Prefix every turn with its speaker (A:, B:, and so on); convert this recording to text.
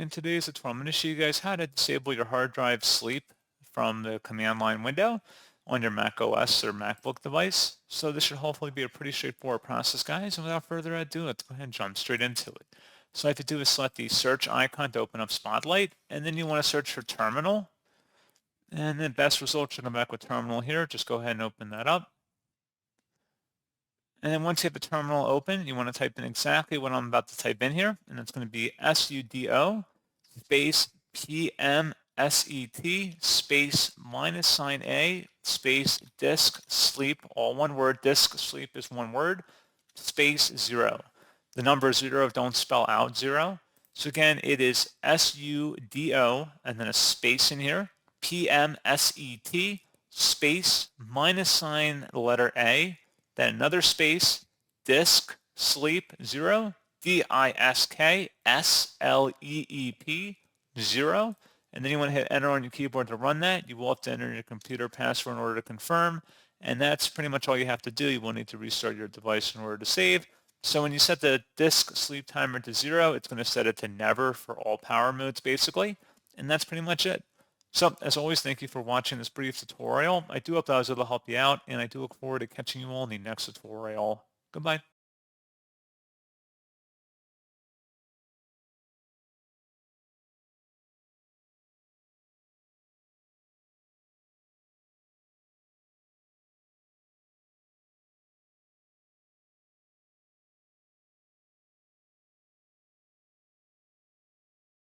A: In today's tutorial, I'm going to show you guys how to disable your hard drive sleep from the command line window on your macOS or MacBook device. So this should hopefully be a pretty straightforward process, guys. And without further ado, let's go ahead and jump straight into it. So all you have to do is select the search icon to open up Spotlight, and then you want to search for terminal. And the best results should come back with terminal here. Just go ahead and open that up. And then once you have the terminal open, you want to type in exactly what I'm about to type in here. And it's going to be sudo space PMSET space -A space disk sleep, all one word. Disk sleep is one word, space 0. The number 0, don't spell out 0. So again, it is sudo and then a space in here, PMSET space the letter A, then another space, disk sleep 0, DISK SLEEP 0, and then you want to hit enter on your keyboard to run that. You will have to enter your computer password in order to confirm, and that's pretty much all you have to do. You will need to restart your device in order to save. So when you set the disk sleep timer to 0, it's going to set it to never for all power modes basically, and that's pretty much it. So as always, thank you for watching this brief tutorial. I do hope that I was able to help you out, and I do look forward to catching you all in the next tutorial. Goodbye.